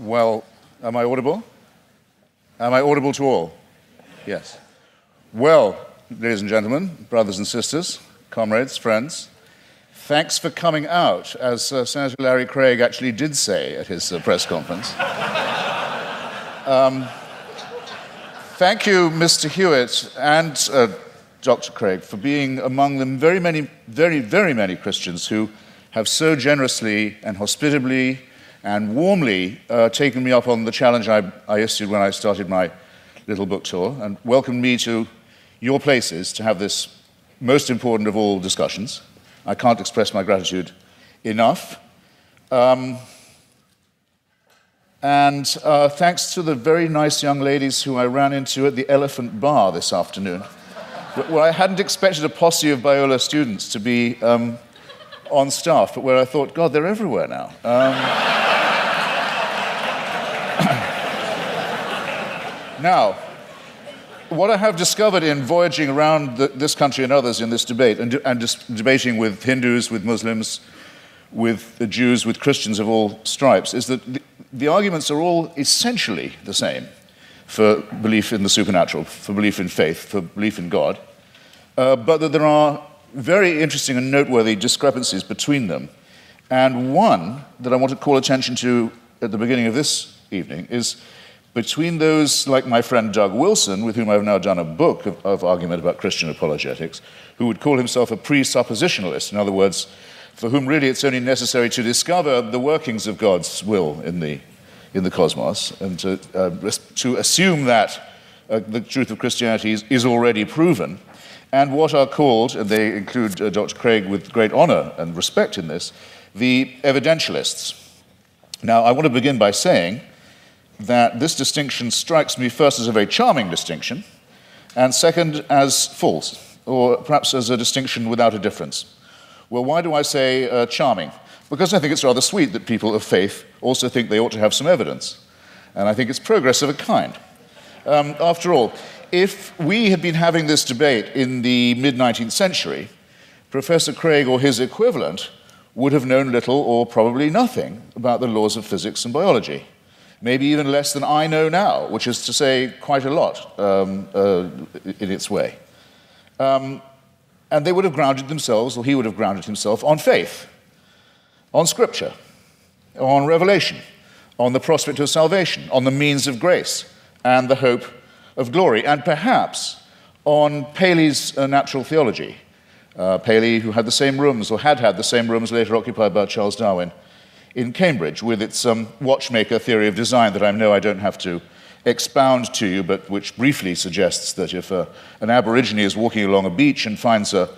Well, am I audible? Am I audible to all? Yes. Well, ladies and gentlemen, brothers and sisters, comrades, friends, thanks for coming out, as Senator Larry Craig actually did say at his press conference. Thank you, Mr. Hewitt and Dr. Craig, for being among the very many Christians who have so generously and hospitably and warmly taken me up on the challenge I issued when I started my little book tour and welcomed me to your places to have this most important of all discussions. I can't express my gratitude enough. And thanks to the very nice young ladies who I ran into at the Elephant Bar this afternoon, where I hadn't expected a posse of Biola students to be on staff, but where I thought, God, they're everywhere now. Now, what I have discovered in voyaging around this country and others in this debate, and just debating with Hindus, with Muslims, with the Jews, with Christians of all stripes, is that the arguments are all essentially the same for belief in the supernatural, for belief in faith, for belief in God, but that there are very interesting and noteworthy discrepancies between them. And one that I want to call attention to at the beginning of this evening is between those like my friend Doug Wilson, with whom I've now done a book of argument about Christian apologetics, who would call himself a presuppositionalist, in other words, for whom really it's only necessary to discover the workings of God's will in the cosmos, and to assume that the truth of Christianity is already proven, and what are called, and they include Dr. Craig with great honor and respect in this, the evidentialists. Now, I want to begin by saying that this distinction strikes me first as a very charming distinction, and second as false, or perhaps as a distinction without a difference. Well, why do I say charming? Because I think it's rather sweet that people of faith also think they ought to have some evidence, and I think it's progress of a kind. After all, if we had been having this debate in the mid-19th century, Professor Craig or his equivalent would have known little or probably nothing about the laws of physics and biology. Maybe even less than I know now, which is to say quite a lot in its way. And they would have grounded themselves, or he would have grounded himself, on faith, on Scripture, on revelation, on the prospect of salvation, on the means of grace, and the hope of glory, and perhaps on Paley's natural theology. Paley, who had the same rooms, or had the same rooms later occupied by Charles Darwin, in Cambridge, with its watchmaker theory of design that I know I don't have to expound to you, but which briefly suggests that if an Aborigine is walking along a beach and finds a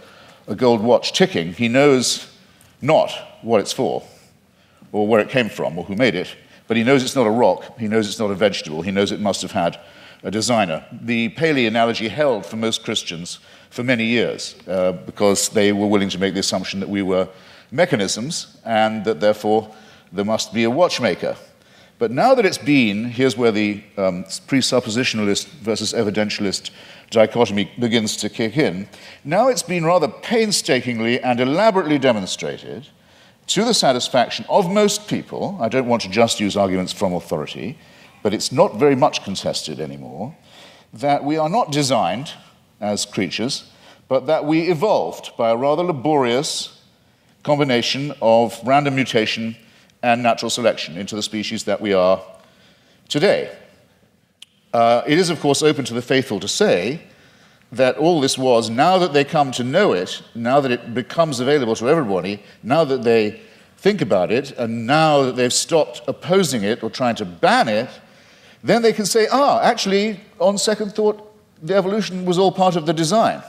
gold watch ticking, he knows not what it's for, or where it came from, or who made it, but he knows it's not a rock, he knows it's not a vegetable, he knows it must have had a designer. The Paley analogy held for most Christians for many years, because they were willing to make the assumption that we were mechanisms, and that therefore there must be a watchmaker. But now that it's been, here's where the presuppositionalist versus evidentialist dichotomy begins to kick in. Now it's been rather painstakingly and elaborately demonstrated to the satisfaction of most people, I don't want to just use arguments from authority, but it's not very much contested anymore, that we are not designed as creatures, but that we evolved by a rather laborious combination of random mutation and natural selection into the species that we are today. It is, of course, open to the faithful to say that all this was, now that they come to know it, now that it becomes available to everybody, now that they think about it, and now that they've stopped opposing it or trying to ban it, then they can say, actually, on second thought, the evolution was all part of the design.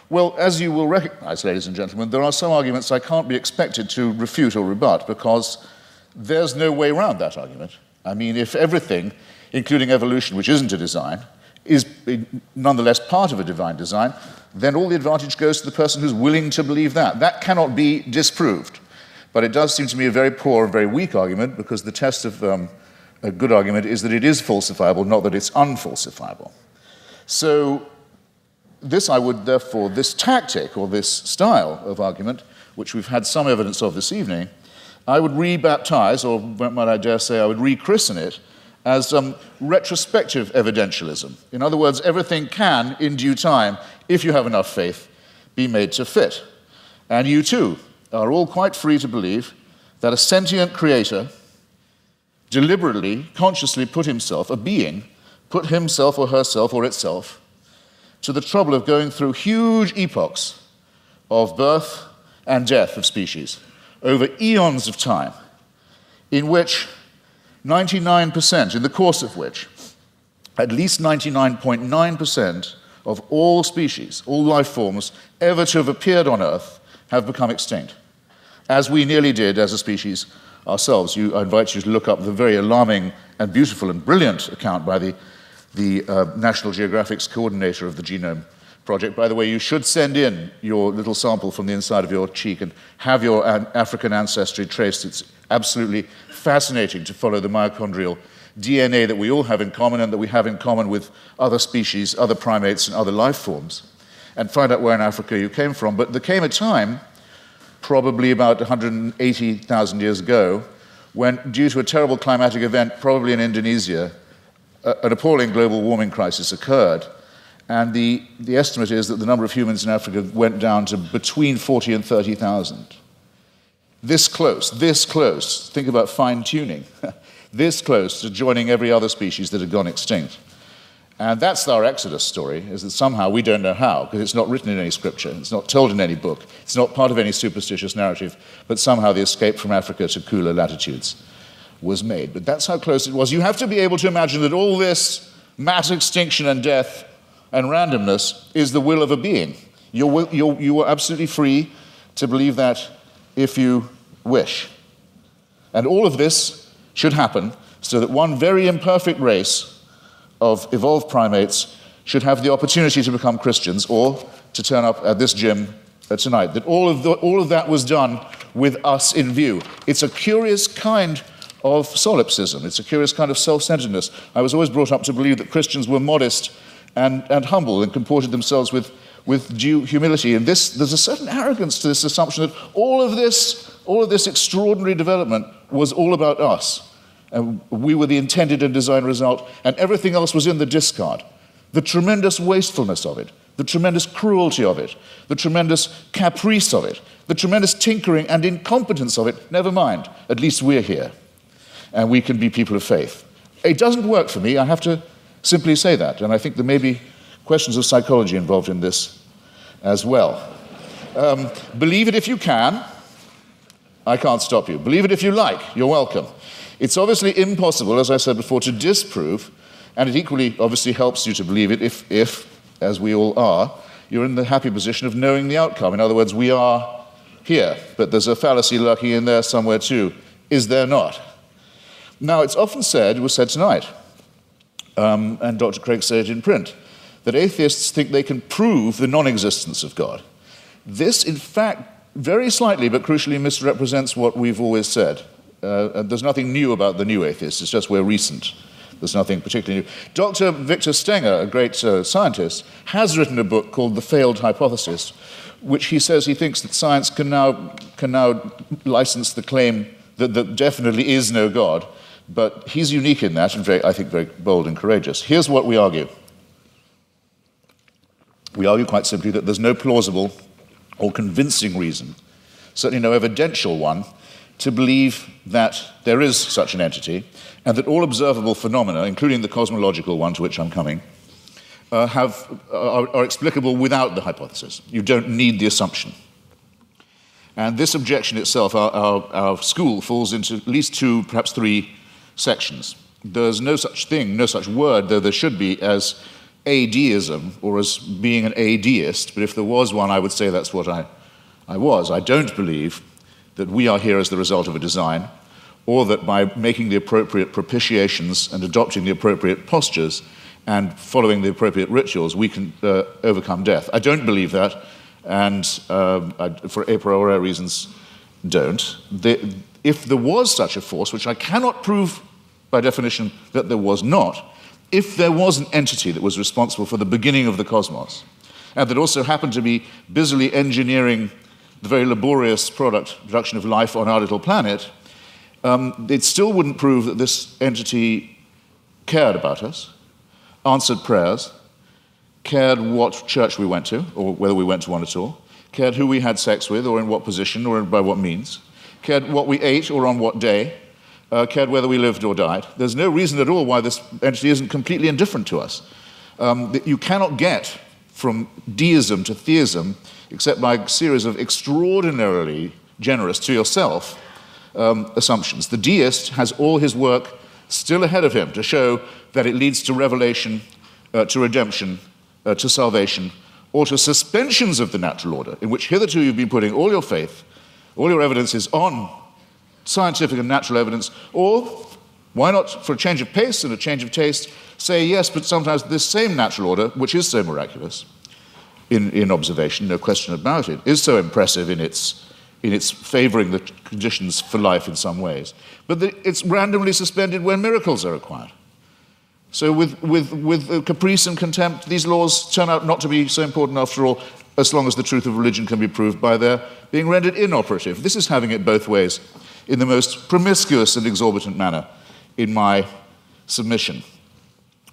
Well, as you will recognize, ladies and gentlemen, there are some arguments I can't be expected to refute or rebut, because there's no way around that argument. I mean, if everything, including evolution, which isn't a design, is nonetheless part of a divine design, then all the advantage goes to the person who's willing to believe that. That cannot be disproved. But it does seem to me a very poor and very weak argument, because the test of a good argument is that it is falsifiable, not that it's unfalsifiable. So this tactic or this style of argument, which we've had some evidence of this evening, I would rebaptize, or might I dare say, I would rechristen it as retrospective evidentialism. In other words, everything can, in due time, if you have enough faith, be made to fit. And you too are all quite free to believe that a sentient creator deliberately, consciously put himself, a being, put himself or herself or itself to the trouble of going through huge epochs of birth and death of species over eons of time, in which 99%, in the course of which, at least 99.9% of all species, all life forms ever to have appeared on Earth have become extinct, as we nearly did as a species ourselves. I invite you to look up the very alarming and beautiful and brilliant account by the National Geographic's coordinator of the Genome Project. By the way, you should send in your little sample from the inside of your cheek and have your African ancestry traced. It's absolutely fascinating to follow the mitochondrial DNA that we all have in common and that we have in common with other species, other primates, and other life forms, and find out where in Africa you came from. But there came a time, probably about 180,000 years ago, when, due to a terrible climatic event, probably in Indonesia, an appalling global warming crisis occurred. And the estimate is that the number of humans in Africa went down to between 40 and 30,000. This close, think about fine-tuning, this close to joining every other species that had gone extinct. And that's our Exodus story, is that somehow we don't know how, because it's not written in any scripture, it's not told in any book, it's not part of any superstitious narrative, but somehow the escape from Africa to cooler latitudes was made. But that's how close it was. You have to be able to imagine that all this mass extinction and death and randomness is the will of a being. You are absolutely free to believe that if you wish. And all of this should happen so that one very imperfect race of evolved primates should have the opportunity to become Christians or to turn up at this gym tonight. That all of that was done with us in view. It's a curious kind of solipsism. It's a curious kind of self-centeredness. I was always brought up to believe that Christians were modest and humble and comported themselves with due humility. And there's a certain arrogance to this assumption that all of this extraordinary development was all about us. And we were the intended and designed result, and everything else was in the discard. The tremendous wastefulness of it, the tremendous cruelty of it, the tremendous caprice of it, the tremendous tinkering and incompetence of it, never mind. At least we're here, and we can be people of faith. It doesn't work for me, I have to simply say that, and I think there may be questions of psychology involved in this as well. Believe it if you can. I can't stop you. Believe it if you like. You're welcome. It's obviously impossible, as I said before, to disprove, and it equally obviously helps you to believe it if, as we all are, you're in the happy position of knowing the outcome. In other words, we are here, but there's a fallacy lurking in there somewhere too. Is there not? Now, it's often said, it was said tonight, and Dr. Craig said it in print, that atheists think they can prove the non-existence of God. This, in fact, very slightly but crucially misrepresents what we've always said. There's nothing new about the new atheists, it's just we're recent. There's nothing particularly new. Dr. Victor Stenger, a great scientist, has written a book called The Failed Hypothesis, which he says he thinks that science can now license the claim that there definitely is no God, but he's unique in that and I think very bold and courageous. Here's what we argue. We argue quite simply that there's no plausible or convincing reason, certainly no evidential one, to believe that there is such an entity, and that all observable phenomena, including the cosmological one to which I'm coming, are explicable without the hypothesis. You don't need the assumption. And this objection itself, our school falls into at least two, perhaps three sections. There's no such thing, no such word, though there should be, as adeism, or as being an adeist, but if there was one, I would say that's what I was. I don't believe that we are here as the result of a design, or that by making the appropriate propitiations and adopting the appropriate postures and following the appropriate rituals, we can overcome death. I don't believe that, and for a priori reasons, don't. If there was such a force, which I cannot prove by definition that there was not, if there was an entity that was responsible for the beginning of the cosmos, and that also happened to be busily engineering the very laborious production of life on our little planet, it still wouldn't prove that this entity cared about us, answered prayers, cared what church we went to, or whether we went to one at all, cared who we had sex with, or in what position, or by what means, cared what we ate, or on what day, cared whether we lived or died. There's no reason at all why this entity isn't completely indifferent to us. That you cannot get from deism to theism except by a series of extraordinarily generous to yourself assumptions. The deist has all his work still ahead of him to show that it leads to revelation, to redemption, to salvation, or to suspensions of the natural order, in which hitherto you've been putting all your faith, all your evidence is on scientific and natural evidence, or why not, for a change of pace and a change of taste, say yes, but sometimes this same natural order, which is so miraculous in observation, no question about it, is so impressive in its favoring the conditions for life in some ways, but it's randomly suspended when miracles are required. So with caprice and contempt, these laws turn out not to be so important after all, as long as the truth of religion can be proved by their being rendered inoperative. This is having it both ways in the most promiscuous and exorbitant manner in my submission.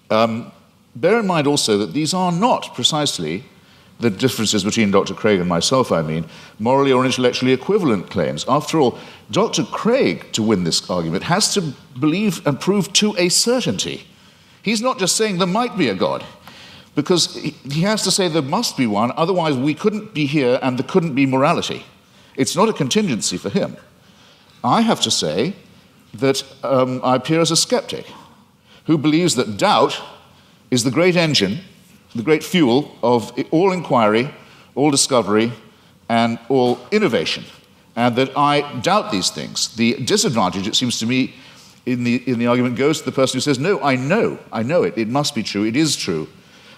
Bear in mind also that these are not precisely the differences between Dr. Craig and myself, I mean, morally or intellectually equivalent claims. After all, Dr. Craig, to win this argument, has to believe and prove to a certainty. He's not just saying there might be a God, because he has to say there must be one, otherwise we couldn't be here and there couldn't be morality. It's not a contingency for him. I have to say that I appear as a skeptic who believes that doubt is the great engine, the great fuel of all inquiry, all discovery, and all innovation, and that I doubt these things. The disadvantage, it seems to me, in the argument goes to the person who says, no, I know it, it must be true, it is true.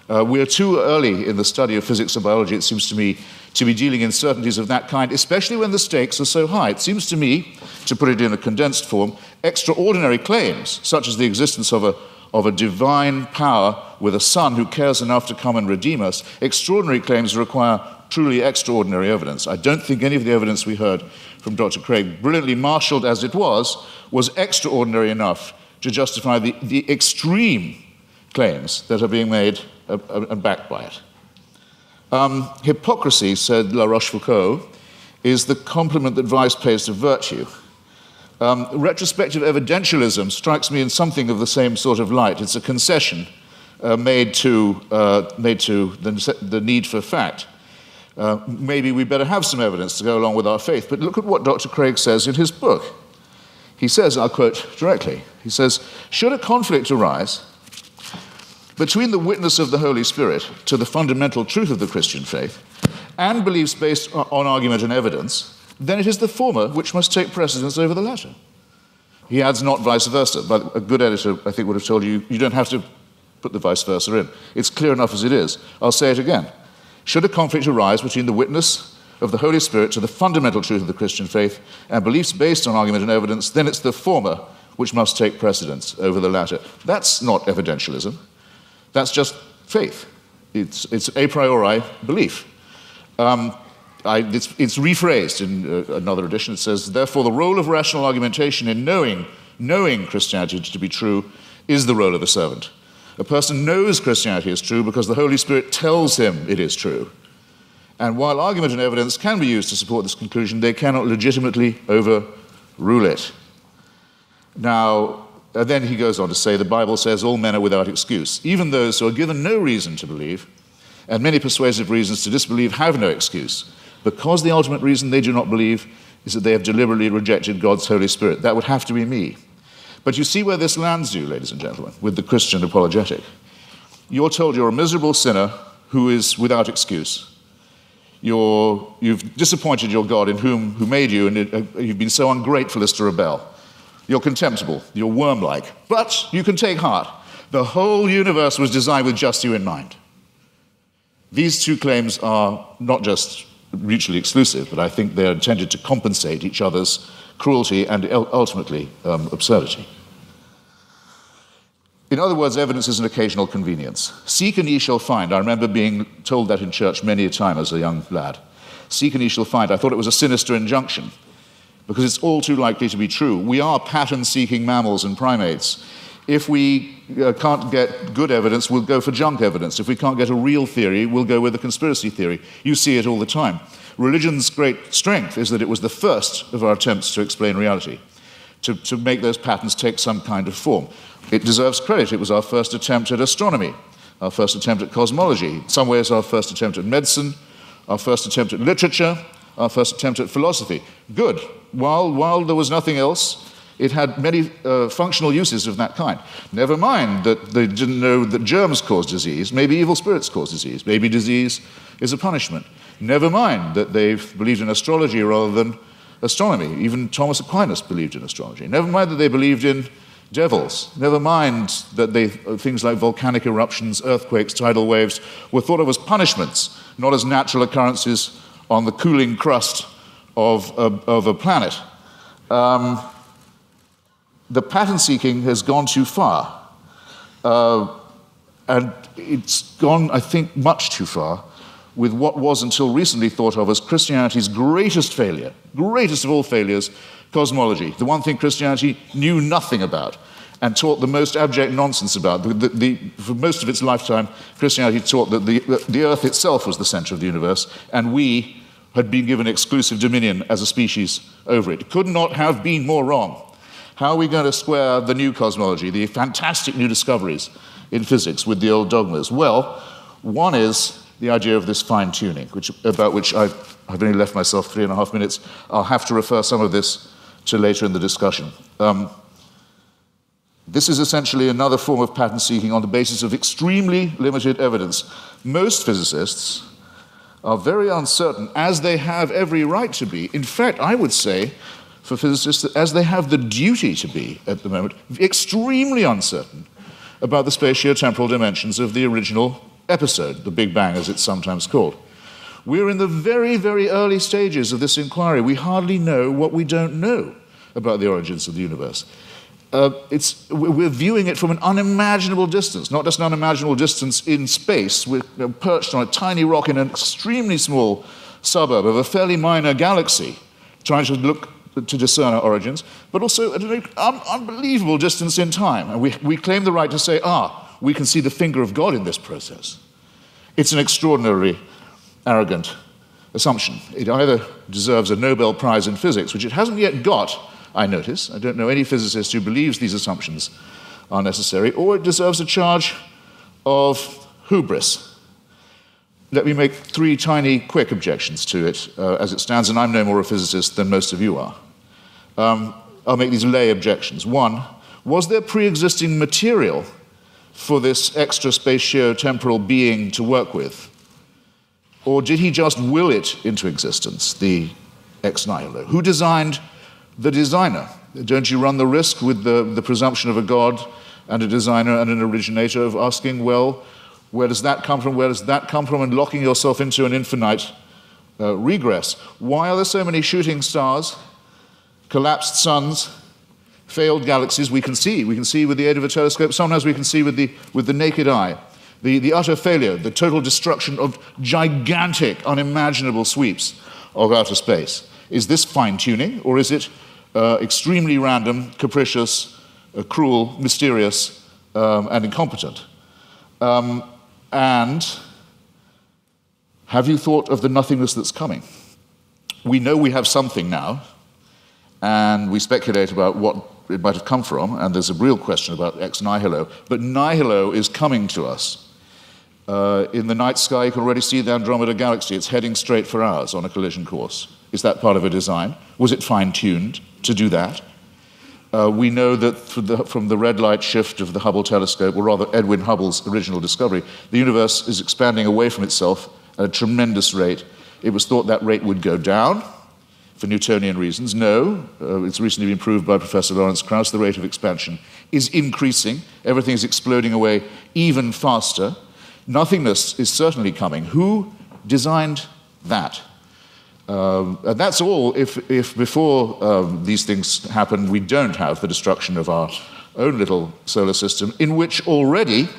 We're too early in the study of physics or biology, it seems to me, to be dealing in certainties of that kind, especially when the stakes are so high. It seems to me, to put it in a condensed form, extraordinary claims, such as the existence of a divine power with a son who cares enough to come and redeem us, extraordinary claims require truly extraordinary evidence. I don't think any of the evidence we heard from Dr. Craig, brilliantly marshaled as it was extraordinary enough to justify the extreme claims that are being made and backed by it. Hypocrisy, said La Rochefoucauld, is the compliment that vice pays to virtue. Retrospective evidentialism strikes me in something of the same sort of light. It's a concession made to the need for fact. Maybe we better have some evidence to go along with our faith. But look at what Dr. Craig says in his book. He says, I'll quote directly, he says, should a conflict arise between the witness of the Holy Spirit to the fundamental truth of the Christian faith and beliefs based on argument and evidence, then it is the former which must take precedence over the latter. He adds not vice versa, but a good editor, I think, would have told you, you don't have to put the vice versa in. It's clear enough as it is. I'll say it again. Should a conflict arise between the witness of the Holy Spirit to the fundamental truth of the Christian faith and beliefs based on argument and evidence, then it's the former which must take precedence over the latter. That's not evidentialism. That's just faith. It's a priori belief. It's rephrased in another edition. It says, therefore, the role of rational argumentation in knowing Christianity to be true is the role of a servant. A person knows Christianity is true because the Holy Spirit tells him it is true. And while argument and evidence can be used to support this conclusion, they cannot legitimately overrule it. Now, then he goes on to say, the Bible says all men are without excuse. Even those who are given no reason to believe, and many persuasive reasons to disbelieve, have no excuse, because the ultimate reason they do not believe is that they have deliberately rejected God's Holy Spirit. That would have to be me. But you see where this lands you, ladies and gentlemen, with the Christian apologetic. You're told you're a miserable sinner who is without excuse. You've disappointed your God who made you, and you've been so ungrateful as to rebel. You're contemptible, you're worm-like, but you can take heart. The whole universe was designed with just you in mind. These two claims are not just mutually exclusive, but I think they're intended to compensate each other's cruelty and ultimately absurdity. In other words, evidence is an occasional convenience. Seek and ye shall find. I remember being told that in church many a time as a young lad. Seek and ye shall find. I thought it was a sinister injunction. because it's all too likely to be true. We are pattern-seeking mammals and primates. If we can't get good evidence, we'll go for junk evidence. If we can't get a real theory, we'll go with a conspiracy theory. You see it all the time. Religion's great strength is that it was the first of our attempts to explain reality, to make those patterns take some kind of form. It deserves credit. It was our first attempt at astronomy, our first attempt at cosmology, in some ways our first attempt at medicine, our first attempt at literature, our first attempt at philosophy. Good. While there was nothing else, it had many functional uses of that kind. Never mind that they didn't know that germs cause disease. Maybe evil spirits cause disease. Maybe disease is a punishment. Never mind that they believed in astrology rather than astronomy. Even Thomas Aquinas believed in astrology. Never mind that they believed in devils. Never mind that things like volcanic eruptions, earthquakes, tidal waves were thought of as punishments, not as natural occurrences on the cooling crust of a planet. The pattern seeking has gone too far. And it's gone, I think, much too far with what was until recently thought of as Christianity's greatest failure, greatest of all failures, cosmology. The one thing Christianity knew nothing about and taught the most abject nonsense about. For most of its lifetime, Christianity taught that the earth itself was the center of the universe, and we had been given exclusive dominion as a species over it. It could not have been more wrong. How are we going to square the new cosmology, the fantastic new discoveries in physics with the old dogmas? Well, one is the idea of this fine-tuning, about which I've only left myself 3.5 minutes. I'll have to refer some of this to later in the discussion. This is essentially another form of pattern seeking on the basis of extremely limited evidence. Most physicists are very uncertain, as they have every right to be. In fact, I would say, for physicists, that as they have the duty to be at the moment, extremely uncertain about the spatio-temporal dimensions of the original episode, the Big Bang, as it's sometimes called. We're in the very, very early stages of this inquiry. We hardly know what we don't know about the origins of the universe. We're viewing it from an unimaginable distance, not just an unimaginable distance in space. We're perched on a tiny rock in an extremely small suburb of a fairly minor galaxy, trying to discern our origins, but also at an unbelievable distance in time. And we claim the right to say, we can see the finger of God in this process. It's an extraordinarily arrogant assumption. It either deserves a Nobel Prize in physics, which it hasn't yet got, I notice. I don't know any physicist who believes these assumptions are necessary, or it deserves a charge of hubris. Let me make 3 tiny, quick objections to it as it stands, and I'm no more a physicist than most of you are. I'll make these lay objections. 1, was there pre-existing material for this extra spatio-temporal being to work with? Or did he just will it into existence, the ex nihilo? Who designed the designer? Don't you run the risk with the presumption of a God and a designer and an originator of asking, well, where does that come from? Where does that come from? And locking yourself into an infinite regress. Why are there so many shooting stars, collapsed suns, failed galaxies? We can see with the aid of a telescope. Sometimes we can see with the naked eye. The utter failure, the total destruction of gigantic, unimaginable sweeps of outer space. Is this fine-tuning, or is it extremely random, capricious, cruel, mysterious, and incompetent? And have you thought of the nothingness that's coming? We know we have something now, and we speculate about what it might have come from, and there's a real question about ex nihilo, but nihilo is coming to us. In the night sky, you can already see the Andromeda Galaxy. It's heading straight for ours on a collision course. Is that part of a design? Was it fine-tuned to do that? We know that from the red light shift of the Hubble telescope, or rather Edwin Hubble's original discovery, the universe is expanding away from itself at a tremendous rate. It was thought that rate would go down for Newtonian reasons. No, it's recently been proved by Professor Lawrence Krauss, the rate of expansion is increasing. Everything is exploding away even faster. Nothingness is certainly coming. Who designed that? And that's all if before these things happen, we don't have the destruction of our own little solar system, in which already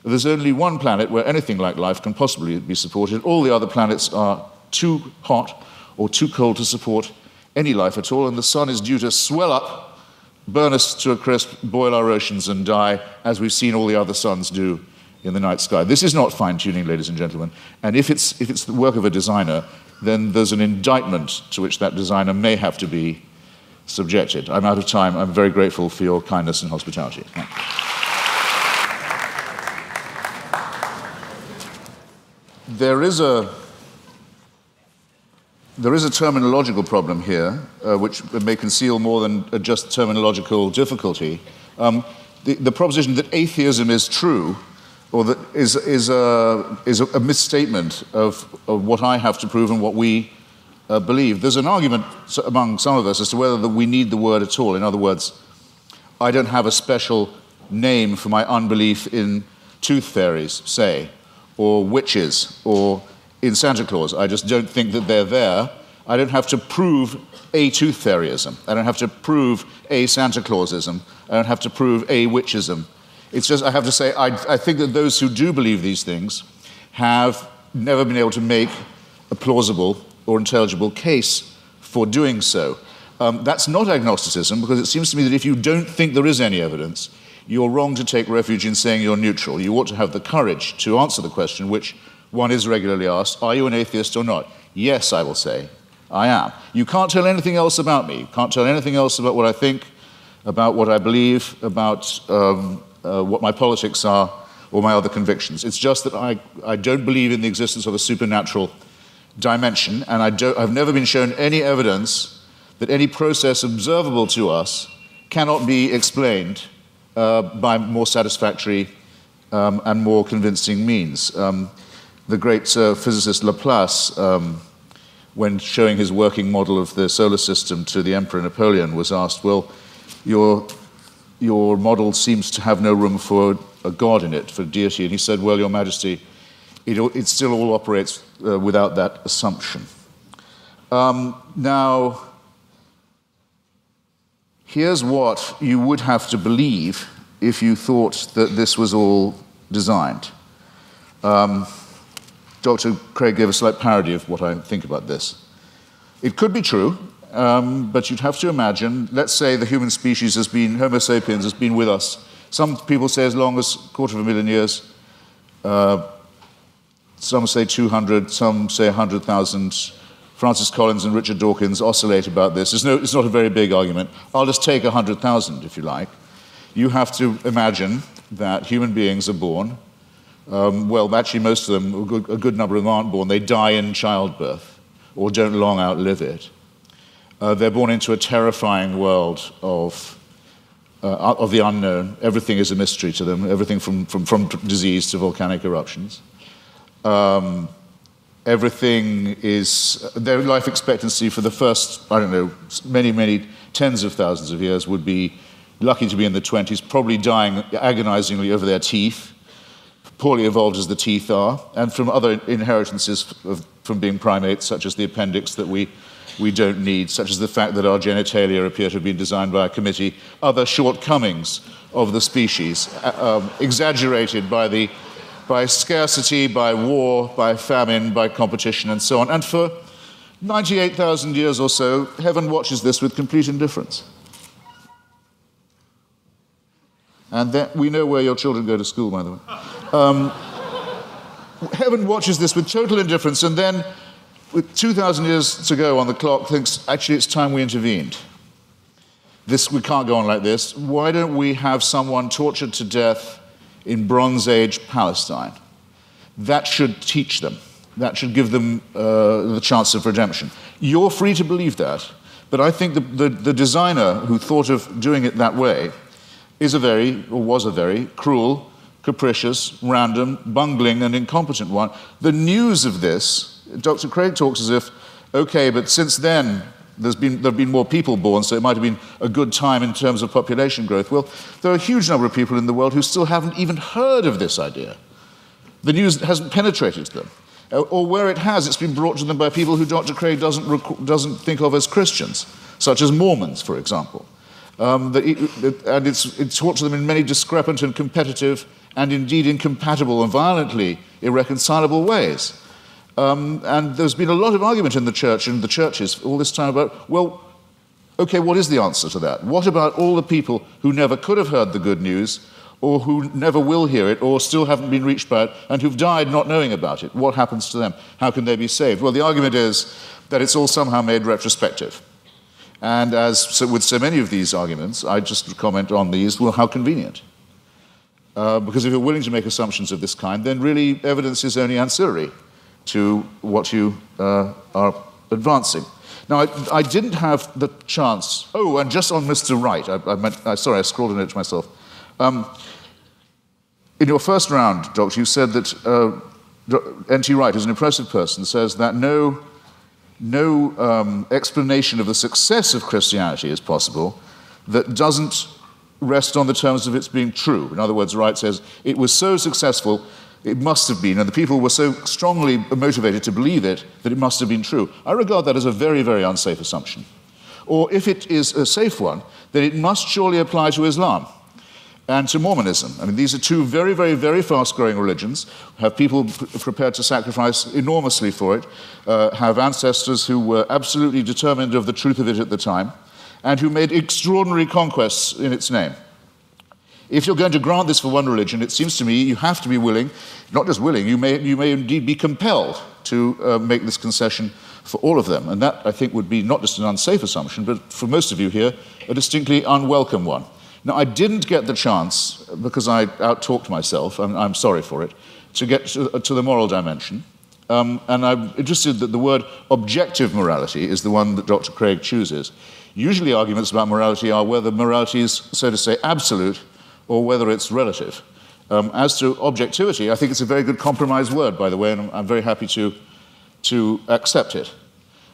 there's only one planet where anything like life can possibly be supported. All the other planets are too hot or too cold to support any life at all, and the sun is due to swell up, burn us to a crisp, boil our oceans and die, as we've seen all the other suns do in the night sky. This is not fine-tuning, ladies and gentlemen, and if it's the work of a designer, then there's an indictment to which that designer may have to be subjected. I'm out of time. I'm very grateful for your kindness and hospitality. There is a terminological problem here, which may conceal more than just terminological difficulty. The proposition that atheism is true, or that is a misstatement of what I have to prove and what we believe. There's an argument among some of us as to whether we need the word at all. In other words, I don't have a special name for my unbelief in tooth fairies, say, or witches, or in Santa Claus. I just don't think that they're there. I don't have to prove a tooth fairyism. I don't have to prove a Santa Clausism. I don't have to prove a witchism. It's just, I have to say, I think that those who do believe these things have never been able to make a plausible or intelligible case for doing so. That's not agnosticism, because it seems to me that if you don't think there is any evidence, you're wrong to take refuge in saying you're neutral. You ought to have the courage to answer the question, which one is regularly asked, are you an atheist or not? Yes, I will say, I am. You can't tell anything else about me. You can't tell anything else about what I think, about what I believe, about what my politics are, or my other convictions. It's just that I don't believe in the existence of a supernatural dimension, and I've never been shown any evidence that any process observable to us cannot be explained by more satisfactory and more convincing means. The great physicist Laplace, when showing his working model of the solar system to the Emperor Napoleon, was asked, well, your model seems to have no room for a god in it, for deity. And he said, well, Your Majesty, it still all operates without that assumption. Now, here's what you would have to believe if you thought that this was all designed. Dr. Craig gave a slight parody of what I think about this. It could be true, but you'd have to imagine, let's say the human species has been, Homo sapiens has been with us, some people say as long as 250,000 years, some say 200, some say 100,000. Francis Collins and Richard Dawkins oscillate about this. It's not a very big argument. I'll just take 100,000, if you like. You have to imagine that human beings are born. Well, actually, most of them, a good number of them aren't born. They die in childbirth or don't long outlive it. They're born into a terrifying world of the unknown. Everything is a mystery to them, everything from disease to volcanic eruptions. Everything is, their life expectancy for the first, I don't know, many, many tens of thousands of years would be lucky to be in the 20s, probably dying agonizingly over their teeth, poorly evolved as the teeth are, and from other inheritances from being primates, such as the appendix that we don't need, such as the fact that our genitalia appear to have been designed by a committee, other shortcomings of the species, exaggerated by scarcity, by war, by famine, by competition, and so on. And for 98,000 years or so, heaven watches this with complete indifference. And then, we know where your children go to school, by the way. Heaven watches this with total indifference, and then, with 2,000 years to go on the clock, thinks, actually, it's time we intervened. We can't go on like this. Why don't we have someone tortured to death in Bronze Age Palestine? That should teach them. That should give them the chance of redemption. You're free to believe that, but I think the designer who thought of doing it that way was a very cruel, capricious, random, bungling, and incompetent one. The news of this, Dr. Craig talks as if, okay, but since then there have been more people born, so it might have been a good time in terms of population growth. Well, there are a huge number of people in the world who still haven't even heard of this idea. The news hasn't penetrated to them. Or where it has, it's been brought to them by people who Dr. Craig doesn't think of as Christians, such as Mormons, for example. And it's taught to them in many discrepant and competitive and indeed incompatible and violently irreconcilable ways. And there's been a lot of argument in the church and the churches all this time about, well, Okay, what is the answer to that? What about all the people who never could have heard the good news, or who never will hear it, or still haven't been reached by it, and who've died not knowing about it? What happens to them? How can they be saved? Well, the argument is that it's all somehow made retrospective. And with so many of these arguments, I just comment on these, well, how convenient. Because if you're willing to make assumptions of this kind, then really evidence is only ancillary to what you are advancing. Now, I didn't have the chance. Oh, and just on Mr. Wright, sorry, I scrawled a note to myself. In your first round, Doctor, you said that N.T. Wright, who's an impressive person, says that no explanation of the success of Christianity is possible that doesn't rest on the terms of its being true. In other words, Wright says it was so successful, it must have been, and the people were so strongly motivated to believe it that it must have been true. I regard that as a very, very unsafe assumption. Or if it is a safe one, then it must surely apply to Islam and to Mormonism. I mean, these are two very, very, very fast-growing religions, have people prepared to sacrifice enormously for it, have ancestors who were absolutely determined of the truth of it at the time, and who made extraordinary conquests in its name. If you're going to grant this for one religion, it seems to me you have to be willing, not just willing, you may indeed be compelled to make this concession for all of them. And that, I think, would be not just an unsafe assumption, but for most of you here, a distinctly unwelcome one. Now, I didn't get the chance, because I out-talked myself, and I'm sorry for it, to get to the moral dimension. And I'm interested that the word objective morality is the one that Dr. Craig chooses. Usually arguments about morality are whether morality is, so to say, absolute, or whether it's relative. As to objectivity, I think it's a very good compromise word, by the way, and I'm very happy to accept it.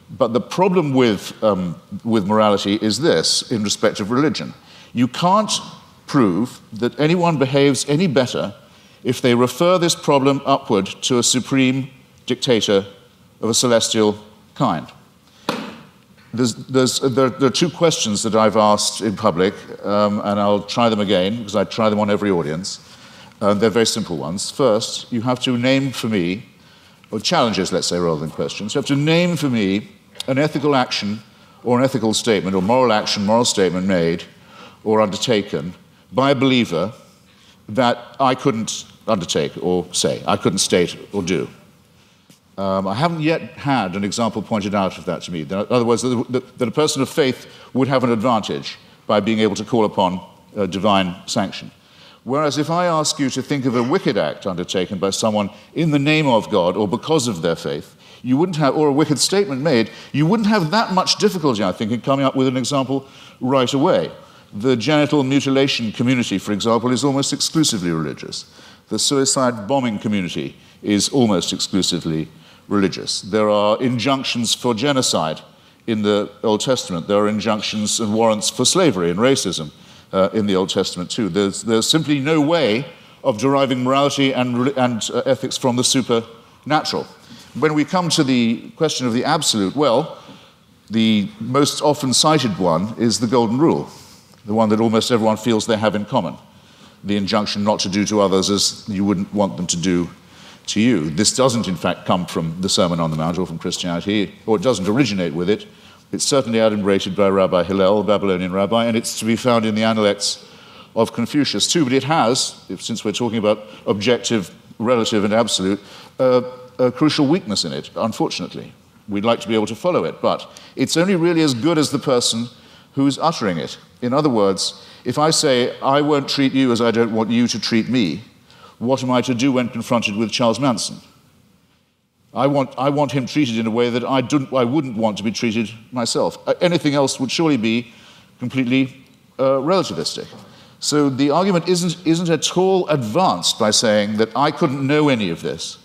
But the problem with morality is this, in respect of religion. You can't prove that anyone behaves any better if they refer this problem upward to a supreme dictator of a celestial kind. There are two questions that I've asked in public, and I'll try them again, because I try them on every audience. They're very simple ones. First, you have to name for me, or challenges, let's say, rather than questions. You have to name for me an ethical action or an ethical statement, or moral action, moral statement made or undertaken by a believer that I couldn't undertake or say, I couldn't state or do. I haven't yet had an example pointed out of that to me. In other words, that a person of faith would have an advantage by being able to call upon divine sanction. Whereas if I ask you to think of a wicked act undertaken by someone in the name of God or because of their faith, you wouldn't have, or a wicked statement made, you wouldn't have that much difficulty, I think, in coming up with an example right away. The genital mutilation community, for example, is almost exclusively religious. The suicide bombing community is almost exclusively religious. There are injunctions for genocide in the Old Testament. There are injunctions and warrants for slavery and racism in the Old Testament too. There's simply no way of deriving morality and ethics from the supernatural. When we come to the question of the absolute, well, the most often cited one is the Golden Rule, the one that almost everyone feels they have in common. The injunction not to do to others as you wouldn't want them to do to you. This doesn't, in fact, come from the Sermon on the Mount or from Christianity, or it doesn't originate with it. It's certainly adumbrated by Rabbi Hillel, a Babylonian rabbi, and it's to be found in the Analects of Confucius too. But it has, since we're talking about objective, relative, and absolute, a crucial weakness in it, unfortunately. We'd like to be able to follow it, but it's only really as good as the person who's uttering it. In other words, if I say, I won't treat you as I don't want you to treat me, what am I to do when confronted with Charles Manson? I want him treated in a way that I wouldn't want to be treated myself. Anything else would surely be completely relativistic. So the argument isn't at all advanced by saying that I couldn't know any of this.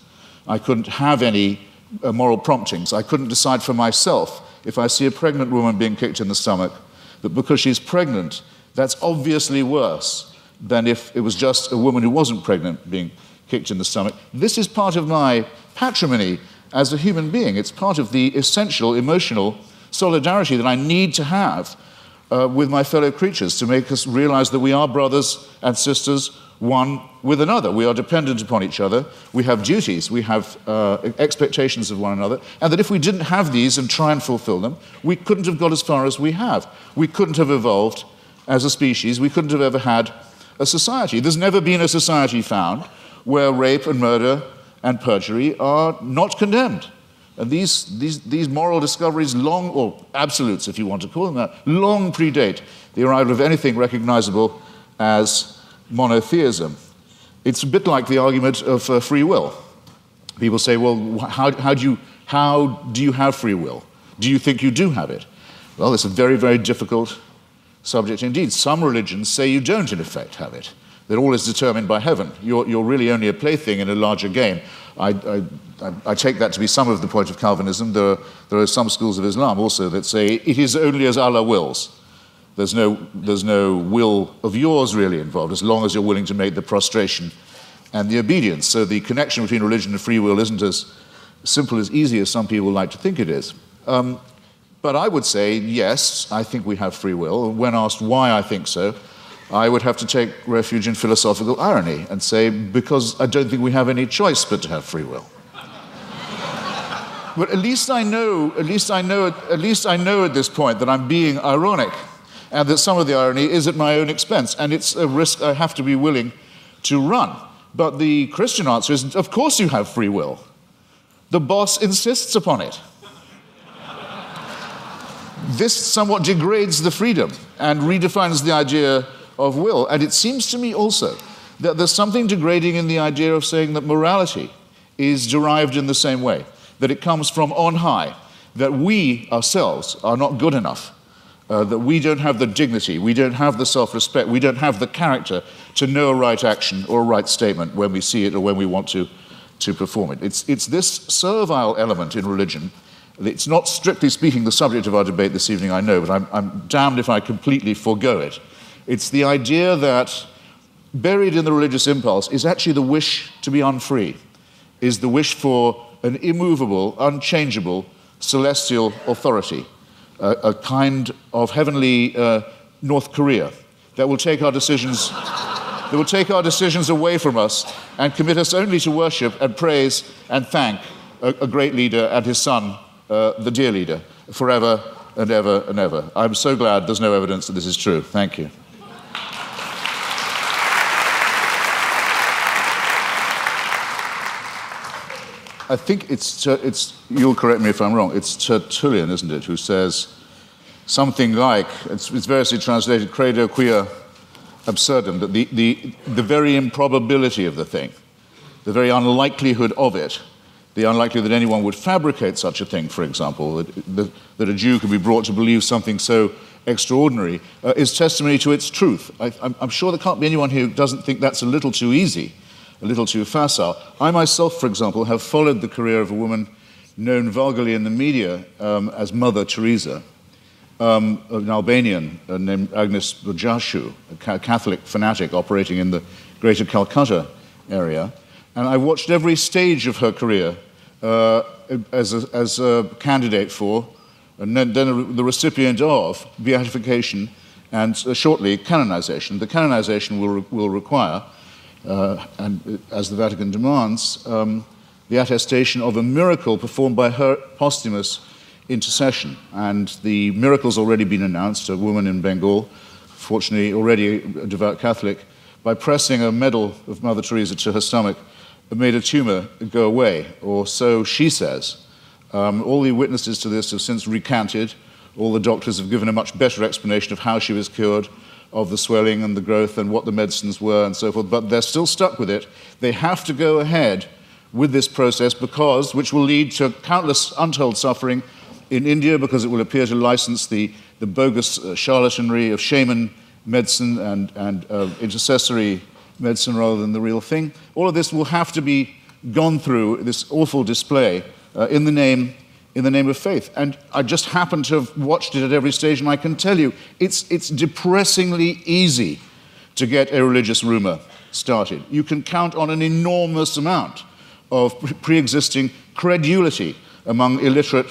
I couldn't have any moral promptings. I couldn't decide for myself if I see a pregnant woman being kicked in the stomach, that because she's pregnant, that's obviously worse than if it was just a woman who wasn't pregnant being kicked in the stomach. This is part of my patrimony as a human being. It's part of the essential emotional solidarity that I need to have with my fellow creatures to make us realize that we are brothers and sisters one with another. We are dependent upon each other. We have duties. We have expectations of one another. And that if we didn't have these and try and fulfill them, we couldn't have got as far as we have. We couldn't have evolved as a species. We couldn't have ever had a society. There's never been a society found where rape and murder and perjury are not condemned. And these moral discoveries long, or absolutes if you want to call them that, long predate the arrival of anything recognizable as monotheism. It's a bit like the argument of free will. People say, well, how do you have free will? Do you think you do have it? Well, it's a very, very difficult subject indeed. Some religions say you don't, in effect, have it. That all is determined by heaven. You're really only a plaything in a larger game. I take that to be some of the point of Calvinism. There are some schools of Islam also that say it is only as Allah wills. There's no will of yours really involved, as long as you're willing to make the prostration and the obedience. So the connection between religion and free will isn't as simple, as easy as some people like to think it is. But I would say, yes, I think we have free will. When asked why I think so, I would have to take refuge in philosophical irony and say, because I don't think we have any choice but to have free will. But at least I know at this point that I'm being ironic, and that some of the irony is at my own expense, and it's a risk I have to be willing to run. But the Christian answer is, of course you have free will. The boss insists upon it. This somewhat degrades the freedom and redefines the idea of will. And it seems to me also that there's something degrading in the idea of saying that morality is derived in the same way, that it comes from on high, that we ourselves are not good enough, that we don't have the dignity, we don't have the self-respect, we don't have the character to know a right action or a right statement when we see it or when we want to perform it. It's this servile element in religion. It's not, strictly speaking, the subject of our debate this evening, I know, but I'm damned if I completely forego it. It's the idea that buried in the religious impulse is actually the wish to be unfree, is the wish for an immovable, unchangeable, celestial authority, a kind of heavenly North Korea that will take our decisions away from us and commit us only to worship and praise and thank a great leader and his son, the dear leader, forever and ever and ever. I'm so glad there's no evidence that this is true. Thank you. I think you'll correct me if I'm wrong, it's Tertullian, isn't it, who says something like, it's variously translated, credo quia absurdum, that the very improbability of the thing, the very unlikelihood of it, the unlikelihood that anyone would fabricate such a thing, for example, that a Jew could be brought to believe something so extraordinary, is testimony to its truth. I'm sure there can't be anyone who doesn't think that's a little too easy, a little too facile. I myself, for example, have followed the career of a woman known vulgarly in the media as Mother Teresa, an Albanian named Agnes Bojashu, a Catholic fanatic operating in the greater Calcutta area. And I watched every stage of her career as a candidate for, and then the recipient of, beatification and shortly canonization. The canonization will require, and as the Vatican demands, the attestation of a miracle performed by her posthumous intercession. And the miracle's already been announced. A woman in Bengal, fortunately already a devout Catholic, by pressing a medal of Mother Teresa to her stomach, made a tumor go away, or so she says. All the witnesses to this have since recanted. All the doctors have given a much better explanation of how she was cured, of the swelling and the growth and what the medicines were and so forth, but they're still stuck with it. They have to go ahead with this process which will lead to countless untold suffering in India, because it will appear to license the bogus charlatanry of shaman medicine and intercessory medicine rather than the real thing. All of this will have to be gone through, this awful display, in the name of faith. And I just happen to have watched it at every stage, and I can tell you, it's depressingly easy to get a religious rumor started. You can count on an enormous amount of pre-existing credulity among illiterate,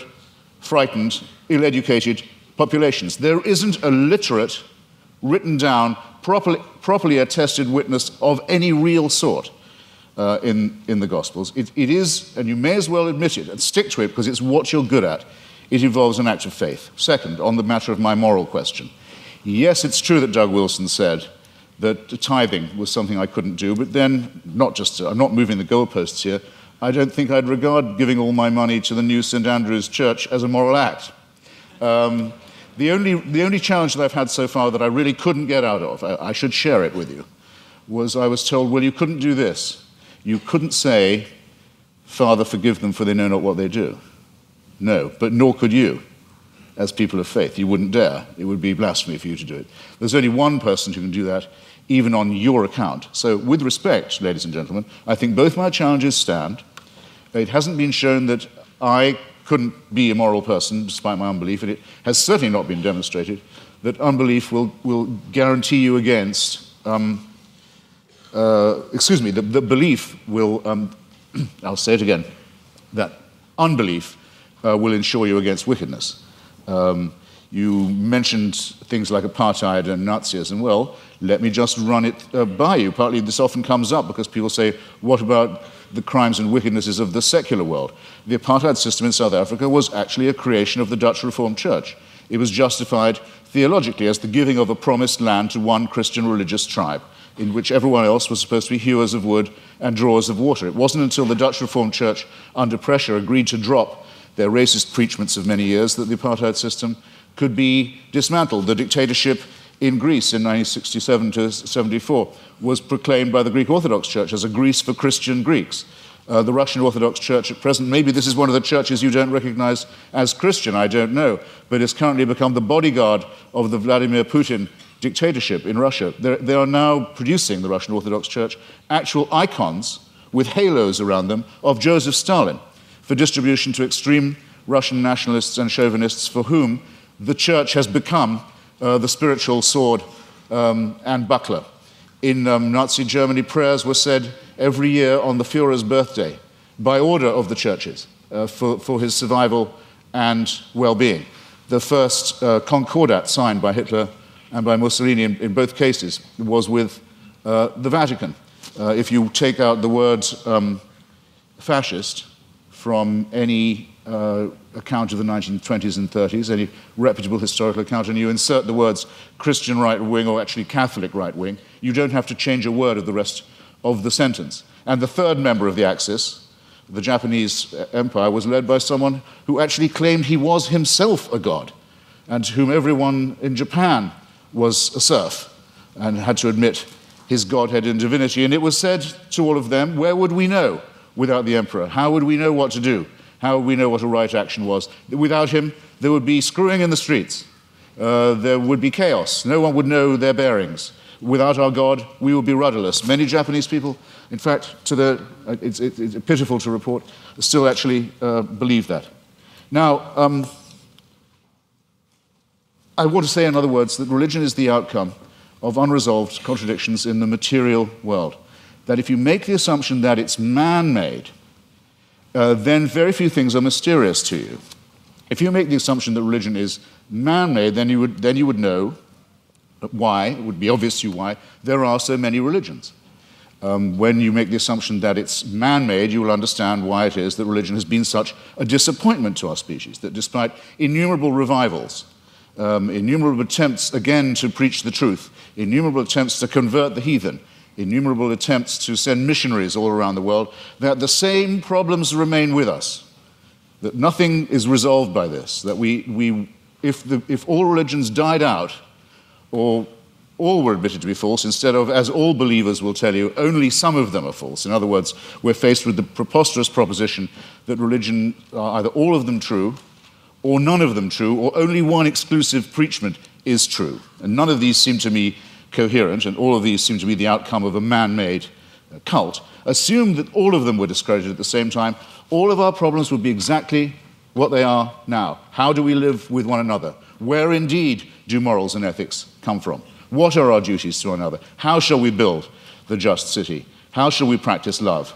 frightened, ill-educated populations. There isn't a literate written down, properly attested witness of any real sort in the Gospels. It is, and you may as well admit it and stick to it because it's what you're good at. It involves an act of faith. Second, on the matter of my moral question, yes, it's true that Doug Wilson said that tithing was something I couldn't do, but then, I'm not moving the goalposts here, I don't think I'd regard giving all my money to the new St. Andrew's Church as a moral act. The only challenge that I've had so far that I really couldn't get out of, I should share it with you, was I was told, well, you couldn't do this. You couldn't say, Father, forgive them, for they know not what they do. No, but nor could you, as people of faith. You wouldn't dare. It would be blasphemy for you to do it. There's only one person who can do that, even on your account. So with respect, ladies and gentlemen, I think both my challenges stand. It hasn't been shown that I couldn't be a moral person despite my unbelief, and it has certainly not been demonstrated that unbelief will guarantee you against, the belief will, I'll say it again, that unbelief will ensure you against wickedness. You mentioned things like apartheid and Nazism. Well, let me just run it by you. Partly this often comes up because people say, what about the crimes and wickednesses of the secular world? The apartheid system in South Africa was actually a creation of the Dutch Reformed Church. It was justified theologically as the giving of a promised land to one Christian religious tribe, in which everyone else was supposed to be hewers of wood and drawers of water. It wasn't until the Dutch Reformed Church, under pressure, agreed to drop their racist preachments of many years that the apartheid system could be dismantled. The dictatorship in Greece in 1967 to 74 was proclaimed by the Greek Orthodox Church as a Greece for Christian Greeks. The Russian Orthodox Church at present, maybe this is one of the churches you don't recognize as Christian, I don't know, but it's currently become the bodyguard of the Vladimir Putin dictatorship in Russia. They are now producing, the Russian Orthodox Church, actual icons with halos around them of Joseph Stalin for distribution to extreme Russian nationalists and chauvinists for whom the church has become the spiritual sword and buckler. In Nazi Germany, prayers were said every year on the Führer's birthday by order of the churches for his survival and well-being. The first concordat signed by Hitler and by Mussolini in both cases was with the Vatican. If you take out the word fascist from any account of the 1920s and 30s, any reputable historical account, and you insert the words Christian right wing or actually Catholic right wing, you don't have to change a word of the rest of the sentence. And the third member of the Axis, the Japanese Empire, was led by someone who actually claimed he was himself a god, and to whom everyone in Japan was a serf and had to admit his godhead and divinity. And it was said to all of them, where would we know without the emperor? How would we know what to do? How would we know what a right action was? Without him, there would be screwing in the streets. There would be chaos. No one would know their bearings. Without our God, we would be rudderless. Many Japanese people, in fact, it's pitiful to report, still actually believe that. Now, I want to say, in other words, that religion is the outcome of unresolved contradictions in the material world. That if you make the assumption that it's man-made, then very few things are mysterious to you. If you make the assumption that religion is man-made, then you would know why, it would be obvious to you why, there are so many religions. When you make the assumption that it's man-made, you will understand why it is that religion has been such a disappointment to our species, that despite innumerable revivals, innumerable attempts again to preach the truth, innumerable attempts to convert the heathen, innumerable attempts to send missionaries all around the world, that the same problems remain with us, that nothing is resolved by this, that if all religions died out, or all were admitted to be false, instead of, as all believers will tell you, only some of them are false. In other words, we're faced with the preposterous proposition that religion are either all of them true, or none of them true, or only one exclusive preachment is true. And none of these seem to me coherent, and all of these seem to be the outcome of a man-made cult. Assume that all of them were discredited at the same time, all of our problems would be exactly what they are now. How do we live with one another? Where indeed do morals and ethics come from? What are our duties to one another? How shall we build the just city? How shall we practice love?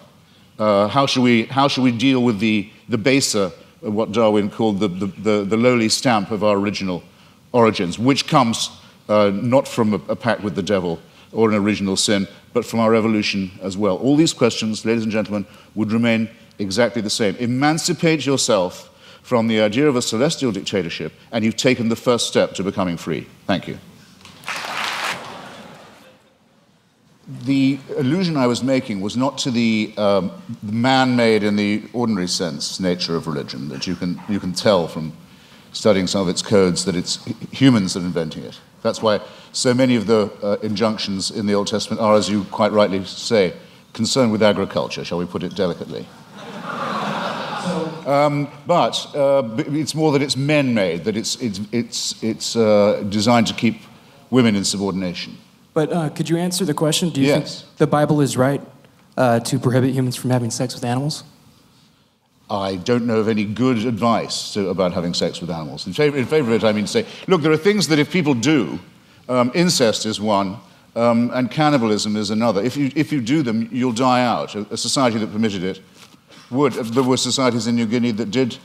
How shall we deal with the baser, what Darwin called the lowly stamp of our original origins, which comes not from a pact with the devil or an original sin, but from our evolution as well. All these questions, ladies and gentlemen, would remain exactly the same. Emancipate yourself from the idea of a celestial dictatorship, and you've taken the first step to becoming free. Thank you. The allusion I was making was not to the man-made in the ordinary sense nature of religion, that you can tell from studying some of its codes that it's humans that are inventing it. That's why so many of the injunctions in the Old Testament are, as you quite rightly say, concerned with agriculture, shall we put it delicately. But it's more that it's men-made, that it's designed to keep women in subordination. But could you answer the question? Do you Yes. think the Bible is right to prohibit humans from having sex with animals? I don't know of any good advice about having sex with animals. In favor of it, I mean to say, look, there are things that if people do, incest is one, and cannibalism is another. If you do them, you'll die out. A society that permitted it would. There were societies in New Guinea that did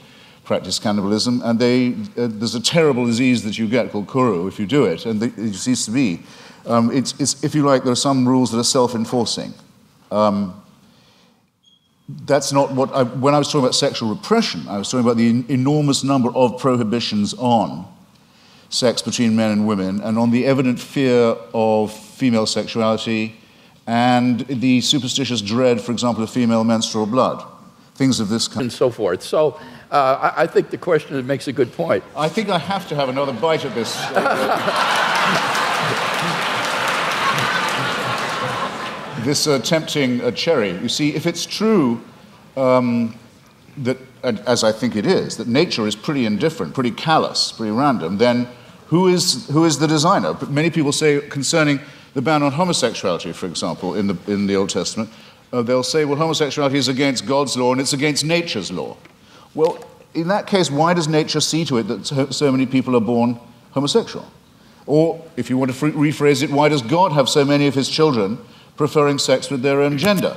practice cannibalism, and there's a terrible disease that you get called kuru if you do it, and it ceases to be. It's, if you like, there are some rules that are self-enforcing. That's not what when I was talking about sexual repression, I was talking about the enormous number of prohibitions on sex between men and women, and on the evident fear of female sexuality, and the superstitious dread, for example, of female menstrual blood, things of this kind. And so forth. So I think the question makes a good point. I think I have to have another bite of this. This tempting cherry. You see, if it's true that, as I think it is, that nature is pretty indifferent, pretty callous, pretty random, then who is the designer? But many people say concerning the ban on homosexuality, for example, in the Old Testament, they'll say, well, homosexuality is against God's law and it's against nature's law. Well, in that case, why does nature see to it that so many people are born homosexual? Or, if you want to rephrase it, why does God have so many of his children preferring sex with their own gender?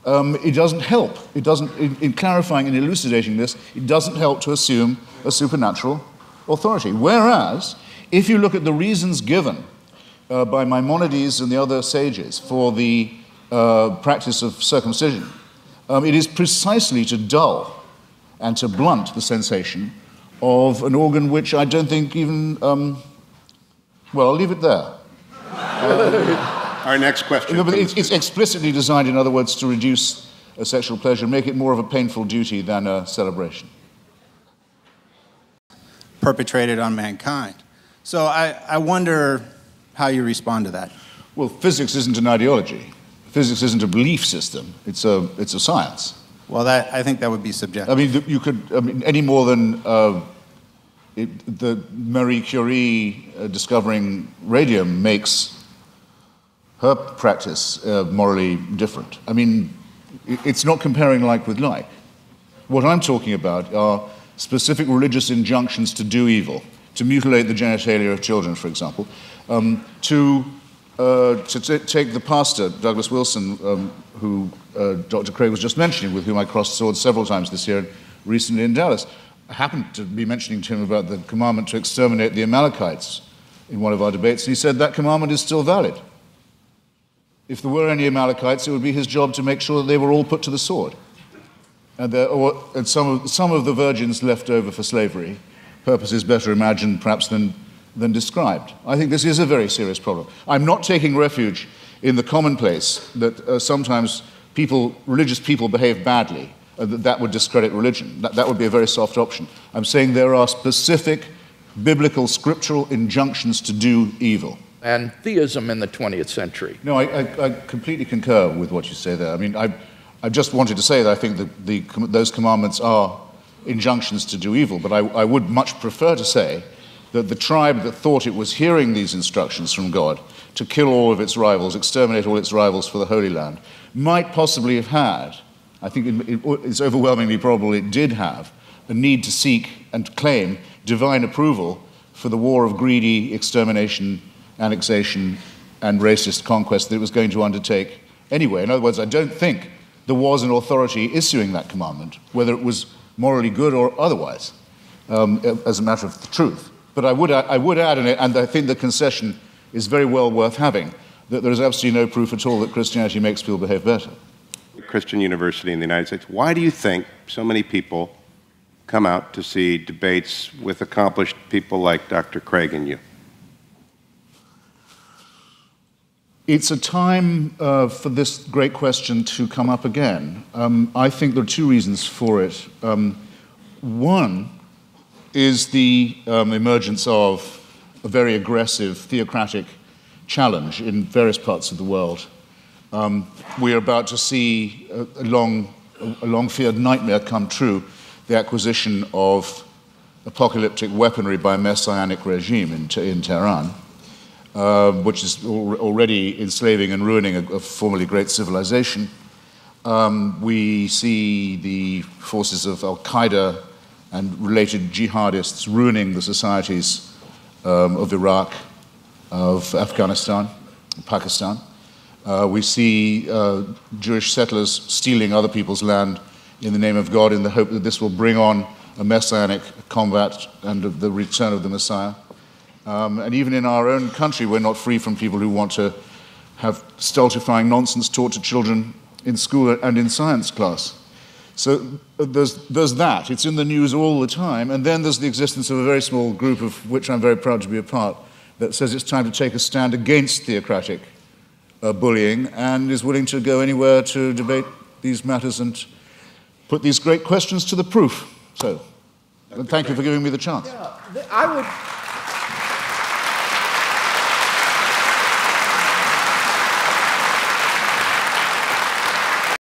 It doesn't help. It doesn't, in clarifying and elucidating this, it doesn't help to assume a supernatural authority. Whereas, if you look at the reasons given by Maimonides and the other sages for the practice of circumcision, it is precisely to dull and to blunt the sensation of an organ which I don't think even, well, I'll leave it there. Our next question. No, but it's explicitly designed, in other words, to reduce a sexual pleasure, make it more of a painful duty than a celebration. Perpetrated on mankind. So I wonder how you respond to that. Well, physics isn't an ideology. Physics isn't a belief system. It's a science. Well, I think that would be subjective. I mean, you could, any more than the Marie Curie discovering radium makes her practice morally different. I mean, it's not comparing like with like. What I'm talking about are specific religious injunctions to do evil, to mutilate the genitalia of children, for example, to take the pastor, Douglas Wilson, who Dr. Craig was just mentioning, with whom I crossed swords several times this year, recently in Dallas. I happened to be mentioning to him about the commandment to exterminate the Amalekites in one of our debates, and he said that commandment is still valid. If there were any Amalekites, it would be his job to make sure that they were all put to the sword. And some of the virgins left over for slavery, purposes better imagined perhaps than described. I think this is a very serious problem. I'm not taking refuge in the commonplace that sometimes religious people behave badly, that would discredit religion. That would be a very soft option. I'm saying there are specific biblical, scriptural injunctions to do evil. And theism in the 20th century. No, I completely concur with what you say there. I mean, I just wanted to say that I think that those commandments are injunctions to do evil, but I would much prefer to say that the tribe that thought it was hearing these instructions from God to kill all of its rivals, exterminate all its rivals for the Holy Land, might possibly have had, I think it's overwhelmingly probable it did have, a need to seek and claim divine approval for the war of greedy extermination, annexation, and racist conquest that it was going to undertake anyway. In other words, I don't think there was an authority issuing that commandment, whether it was morally good or otherwise, as a matter of the truth. But I would add, and I think the concession is very well worth having, that there is absolutely no proof at all that Christianity makes people behave better. Christian university in the United States. Why do you think so many people come out to see debates with accomplished people like Dr. Craig and you? It's a time for this great question to come up again. I think there are two reasons for it. One is the emergence of a very aggressive theocratic challenge in various parts of the world. We are about to see a long-feared nightmare come true, the acquisition of apocalyptic weaponry by a messianic regime in Tehran, which is already enslaving and ruining a formerly great civilization. We see the forces of Al-Qaeda and related jihadists ruining the societies of Iraq, of Afghanistan, Pakistan. We see Jewish settlers stealing other people's land in the name of God in the hope that this will bring on a messianic combat and the return of the Messiah. And even in our own country, we're not free from people who want to have stultifying nonsense taught to children in school and in science class. So there's that. It's in the news all the time. And then there's the existence of a very small group, of which I'm very proud to be a part, that says it's time to take a stand against theocratic bullying and is willing to go anywhere to debate these matters and put these great questions to the proof. So, thank you for giving me the chance. Yeah, I would